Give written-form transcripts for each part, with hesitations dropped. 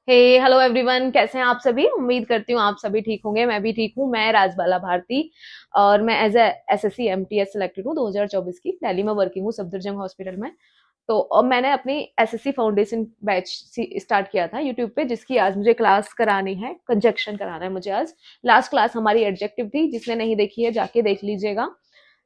हे hello everyone, कैसे हैं आप सभी। उम्मीद करती हूँ आप सभी ठीक होंगे। मैं भी ठीक हूँ। मैं राजबाला भारती और मैं एज एसएससी एमटीएस सिलेक्टेड हूँ 2024 की। दिल्ली में वर्किंग हूँ सफदरजंग हॉस्पिटल में। तो अब मैंने अपनी एसएससी फाउंडेशन बैच स्टार्ट किया था यूट्यूब पे, जिसकी आज मुझे क्लास करानी है। कंजक्शन कराना है मुझे आज। लास्ट क्लास हमारी एडजेक्टिव थी, जिसने नहीं देखी है जाके देख लीजिएगा।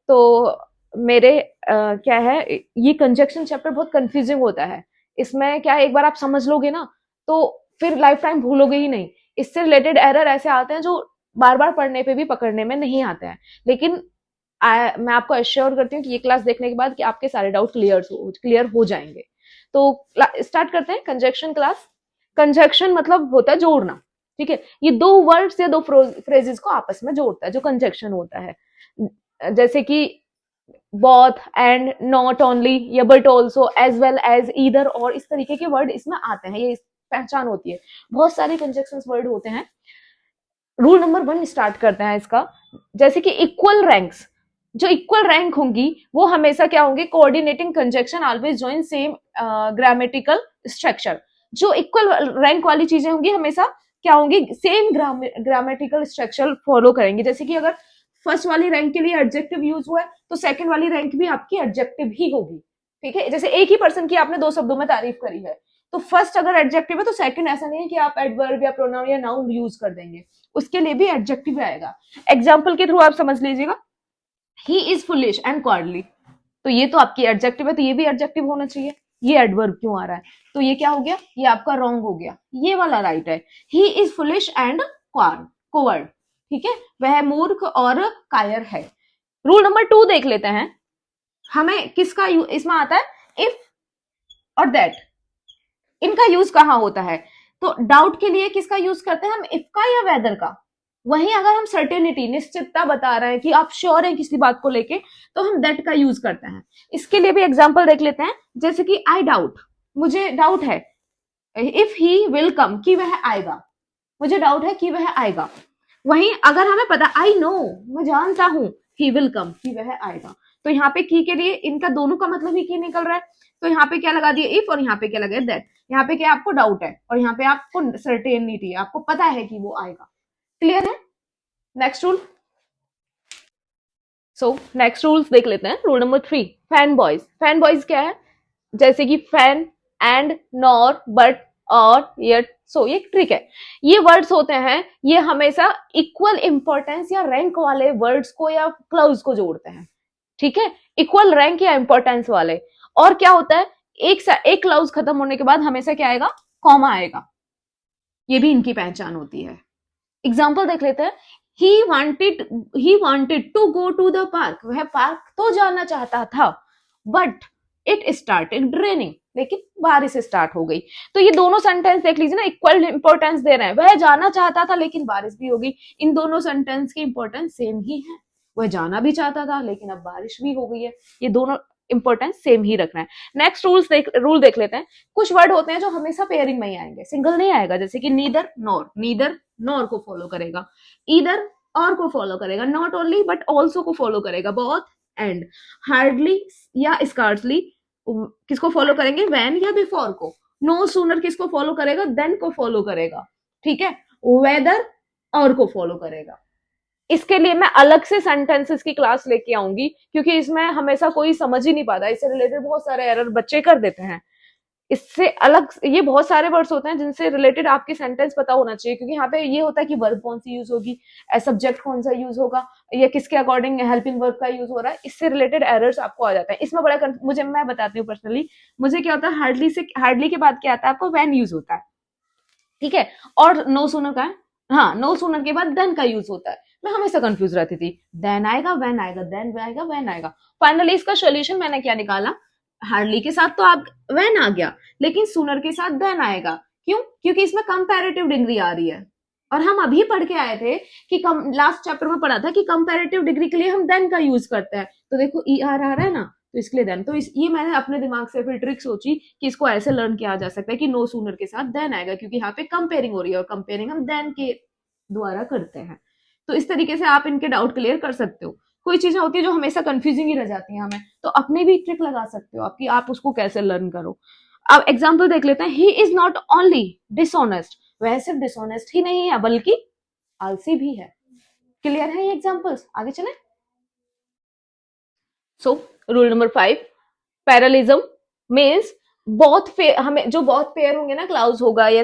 तो मेरे क्या है, ये कंजक्शन चैप्टर बहुत कंफ्यूजिंग होता है। इसमें क्या है, एक बार आप समझ लोगे ना तो फिर लाइफ टाइम भूलोगे ही नहीं। इससे रिलेटेड एरर ऐसे आते हैं जो बार बार पढ़ने पे भी पकड़ने में नहीं आते हैं। लेकिन मैं आपको एश्योर करती हूँ कि ये क्लास देखने के बाद कि आपके सारे डाउट क्लियर हो जाएंगे। तो स्टार्ट करते हैं कंजक्शन क्लास। कंजक्शन मतलब होता है जोड़ना। ठीक है, ये दो वर्ड्स या दो फ्रेजेस को आपस में जोड़ता है जो कंजक्शन होता है। जैसे कि both and not only या but also as well as either और इस तरीके के वर्ड इसमें आते हैं। ये पहचान होती है। बहुत सारे कंजक्शंस वर्ड होते हैं। रूल नंबर 1 स्टार्ट करते हैं इसका। जैसे कि इक्वल रैंक्स, जो इक्वल रैंक होंगी वो हमेशा क्या होंगे, coordinating conjunction always join same grammatical structure. जो इक्वल रैंक वाली चीजें होंगी हमेशा क्या होंगी, सेम ग्रामेटिकल स्ट्रक्चर फॉलो करेंगे। जैसे कि अगर फर्स्ट वाली रैंक के लिए एडजेक्टिव यूज हुआ है तो सेकंड वाली रैंक भी आपकी एडजेक्टिव ही होगी। ठीक है, जैसे एक ही पर्सन की आपने 2 शब्दों में तारीफ करी है तो फर्स्ट अगर एडजेक्टिव है तो सेकंड ऐसा नहीं है कि आप एडवर्ब या प्रोनाउन या नाउन यूज कर देंगे, उसके लिए भी एडजेक्टिव आएगा। एग्जाम्पल के थ्रू आप समझ लीजिएगा, he is foolish and cordially. तो ये तो आपकी एडजेक्टिव है, तो ये भी एडजेक्टिव होना चाहिए। ये एडवर्ब क्यों आ रहा है, तो ये क्या हो गया, ये आपका रॉन्ग हो गया। ये वाला राइट है, he is foolish and coward. ठीक है, वह मूर्ख और कायर है। रूल नंबर 2 देख लेते हैं। हमें किसका इसमें आता है, इफ और दैट। इनका यूज कहाँ होता है, तो डाउट के लिए किसका यूज करते हैं हम, इफ का या वेदर का। वहीं अगर हम सर्टेनिटी निश्चितता बता रहे हैं कि आप श्योर हैं किसी बात को लेके, तो हम दैट का यूज करते हैं। इसके लिए भी एग्जांपल देख लेते हैं। जैसे कि आई डाउट, मुझे डाउट है। इफ ही विल कम, कि वह आएगा। मुझे डाउट है कि वह आएगा। वहीं अगर हमें पता, आई नो, मैं जानता हूं, ही विल कम, कि वह आएगा। तो यहाँ पे की के लिए इनका दोनों का मतलब ही की निकल रहा है। तो यहाँ पे क्या लगा दिया, इफ, और यहाँ पे क्या लगा दैट। यहाँ पे क्या आपको डाउट है और यहाँ पे आपको सर्टेनिटी है, आपको पता है कि वो आएगा। क्लियर है। Next rule. So next rules देख लेते हैं। Rule number 3, fan boys. Fan boys क्या है, जैसे कि फैन, एंड, नॉर, बट, और, येट, सो। ये ट्रिक है। ये वर्ड्स होते हैं, ये हमेशा इक्वल इंपॉर्टेंस या रैंक वाले वर्ड्स को या क्लाउज को जोड़ते हैं। ठीक है, इक्वल रैंक या इंपॉर्टेंस वाले। और क्या होता है, एक क्लाउज खत्म होने के बाद हमेशा क्या आएगा, कॉमा आएगा। ये भी इनकी पहचान होती है। एग्जाम्पल देख लेते हैं। He wanted to go to the park. वह पार्क तो जाना चाहता था, बट इट स्टार्टेड रेनिंग, लेकिन बारिश स्टार्ट हो गई। तो ये दोनों सेंटेंस देख लीजिए ना, इक्वल इंपॉर्टेंस दे रहे हैं। वह जाना चाहता था लेकिन बारिश भी हो गई। इन दोनों सेंटेंस की इंपॉर्टेंस सेम ही है। वह जाना भी चाहता था लेकिन अब बारिश भी हो गई है। ये दोनों इंपॉर्टेंस सेम ही रखना है। नेक्स्ट रूल देख लेते हैं। कुछ वर्ड होते हैं जो हमेशा पेयरिंग में ही आएंगे, सिंगल नहीं आएगा। जैसे कि नीदर, नॉर। नीदर नॉर को फॉलो करेगा, ईदर और को फॉलो करेगा, नॉट ओनली बट ऑल्सो को फॉलो करेगा, बोथ, एंड, हार्डली या स्कार्सली किसको फॉलो करेंगे, वैन या बिफोर को। नो सूनर किसको फॉलो करेगा, देन को फॉलो करेगा। ठीक है, वेदर और को फॉलो करेगा। इसके लिए मैं अलग से सेंटेंसेस की क्लास लेके आऊंगी, क्योंकि इसमें हमेशा कोई समझ ही नहीं पाता। इससे रिलेटेड बहुत सारे एरर बच्चे कर देते हैं। इससे अलग ये बहुत सारे वर्ड्स होते हैं जिनसे रिलेटेड आपकी सेंटेंस पता होना चाहिए, क्योंकि यहाँ पे ये होता है कि वर्ब कौन सी यूज होगी, सब्जेक्ट कौन सा यूज होगा, या किसके अकॉर्डिंग हेल्पिंग वर्ब का यूज हो रहा है। इससे रिलेटेड एरर्स आपको आ जाते हैं। इसमें बड़ा मुझे, मैं बताती हूँ पर्सनली, मुझे क्या होता है, हार्डली के बाद क्या आता है आपको, वैन यूज होता है। ठीक है, और नो सूनर का है, हाँ, नो सूनर के बाद देन का यूज होता है। मैं हमेशा कंफ्यूज रहती थी, देन आएगा, वैन आएगा, देन आएगा, वैन आएगा। फाइनली इसका सोल्यूशन मैंने क्या निकाला, हार्डली के साथ तो आप वैन आ गया, लेकिन सूनर के साथ देन आएगा। क्यों, क्योंकि इसमें कंपैरेटिव डिग्री आ रही है। और हम अभी पढ़ के आए थे कि लास्ट चैप्टर में पढ़ा था कि कंपैरेटिव डिग्री के लिए हम देन का यूज करते हैं। तो देखो ई आर आ रहा है ना, तो इसके लिए देन। तो ये मैंने अपने दिमाग से फिर ट्रिक सोची कि इसको ऐसे लर्न किया जा सकता है कि नो सूनर के साथ देन आएगा, क्योंकि यहाँ पे कंपेयरिंग हो रही है और कंपेयरिंग हम देन के द्वारा करते हैं। तो इस तरीके से आप इनके डाउट क्लियर कर सकते हो। कोई चीजें होती है जो हमेशा कंफ्यूजिंग ही रह जाती है हमें, तो अपने भी ट्रिक लगा सकते हो आपकी, आप उसको कैसे लर्न करो। अब एग्जाम्पल देख लेते हैं, he is not only dishonest, वह सिर्फ डिसऑनेस्ट ही नहीं है बल्कि आलसी भी है। क्लियर है ये एग्जाम्पल्स? आगे चले। So rule number 5, parallelism means बहुत हमें जो बहुत पेयर होंगे ना, क्लाउज होगा या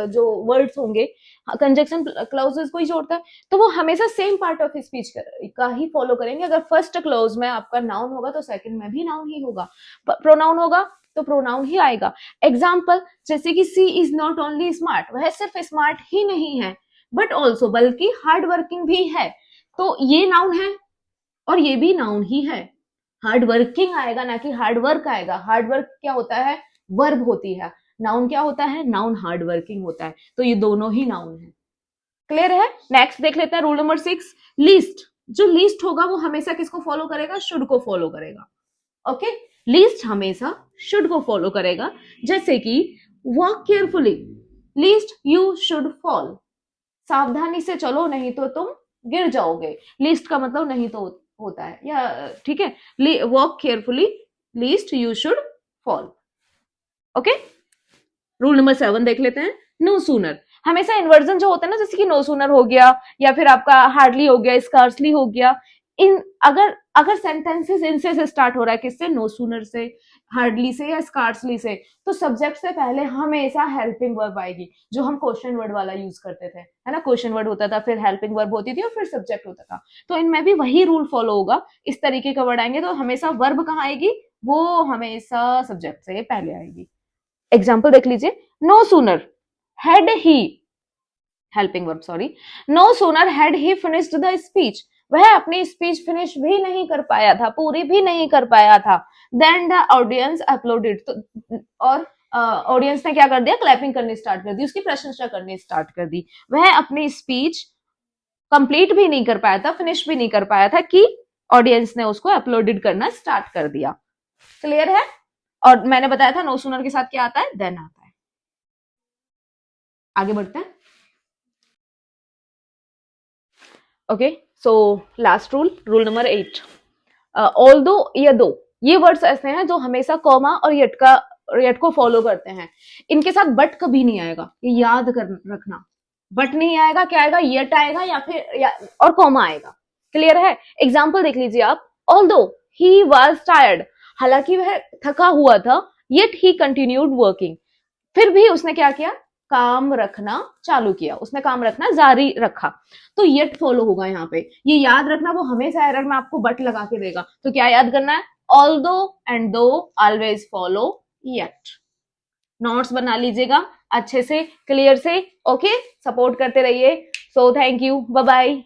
जो वर्ड्स होंगे, कंजक्शन क्लाउजेस को ही जोड़ता है, तो वो हमेशा सेम पार्ट ऑफ स्पीच का ही फॉलो करेंगे। अगर फर्स्ट क्लाउज में आपका नाउन होगा तो सेकंड में भी नाउन ही होगा, प्रोनाउन होगा तो प्रोनाउन ही आएगा। एग्जाम्पल जैसे कि सी इज नॉट ओनली स्मार्ट, वह सिर्फ स्मार्ट ही नहीं है बट ऑल्सो बल्कि हार्ड वर्किंग भी है, तो ये नाउन है और ये भी नाउन ही है। हार्ड वर्किंग आएगा ना कि हार्ड वर्क आएगा। हार्ड वर्क क्या होता है? वर्ब होती है। नाउन क्या होता है? नाउन हार्ड वर्किंग होता है, तो ये दोनों ही नाउन है। क्लियर है? नेक्स्ट देख लेते हैं रूल नंबर 6, लीस्ट। जो लीस्ट होगा वो हमेशा किसको फॉलो करेगा? शुड को फॉलो करेगा। ओके, लीस्ट हमेशा शुड को फॉलो करेगा। जैसे कि walk carefully, least you should fall, सावधानी से चलो नहीं तो तुम गिर जाओगे। लीस्ट का मतलब नहीं तो होता है, या ठीक है, walk carefully least you should fall. Okay, rule number 7 देख लेते हैं, नो सूनर। हमेशा इन्वर्जन जो होता है ना, जैसे कि नो सूनर हो गया या फिर आपका हार्डली हो गया, स्कार्सली हो गया, इन अगर सेंटेंसेस इनसे से स्टार्ट हो रहा है, किससे? नो सूनर से, हार्डली से या स्कार्सली से, तो सब्जेक्ट से पहले हमेशा हेल्पिंग वर्ब आएगी, जो हम क्वेश्चन वर्ड वाला यूज करते थे, है ना। क्वेश्चन वर्ड होता था, फिर हेल्पिंग वर्ब होती थी और फिर सब्जेक्ट होता था। तो इनमें भी वही रूल फॉलो होगा, इस तरीके का वर्ड आएंगे तो हमेशा वर्ब कहाँ आएगी? वो हमेशा सब्जेक्ट से पहले आएगी। एग्जाम्पल देख लीजिए, no sooner had he, helping verb sorry, no sooner had he finished the speech, वह अपनी स्पीच फिनिश भी नहीं कर पाया था, पूरी भी नहीं कर पाया था। देन द ऑडियंस अपलोडेड, तो और ऑडियंस ने क्या कर दिया? क्लैपिंग करनी स्टार्ट कर दी, उसकी प्रशंसा करनी स्टार्ट कर दी। वह अपनी स्पीच कंप्लीट भी नहीं कर पाया था, फिनिश भी नहीं कर पाया था कि ऑडियंस ने उसको अपलोडेड करना स्टार्ट कर दिया। क्लियर है? और मैंने बताया था नो सूनर के साथ क्या आता है? देन आता है। आगे बढ़ते हैं। Okay, so last rule, rule number 8, although या दो, ये वर्ड्स ऐसे हैं जो हमेशा कॉमा और यट को फॉलो करते हैं। इनके साथ बट कभी नहीं आएगा, ये याद कर रखना। बट नहीं आएगा, क्या आएगा? यट आएगा या फिर और कॉमा आएगा। क्लियर है? एग्जाम्पल देख लीजिए आप, ऑल्दो ही वॉज टायर्ड, हालांकि वह थका हुआ था, येट ही कंटिन्यूड वर्किंग, फिर भी उसने क्या किया? काम रखना चालू किया, उसने काम रखना जारी रखा। तो येट फॉलो होगा यहाँ पे, ये याद रखना। वो हमेशा एरर में आपको बट लगा के देगा, तो क्या याद करना है? ऑल्दो एंड दो ऑलवेज फॉलो येट। नोट्स बना लीजिएगा अच्छे से, क्लियर से। ओके, सपोर्ट करते रहिए। So thank you, bye bye.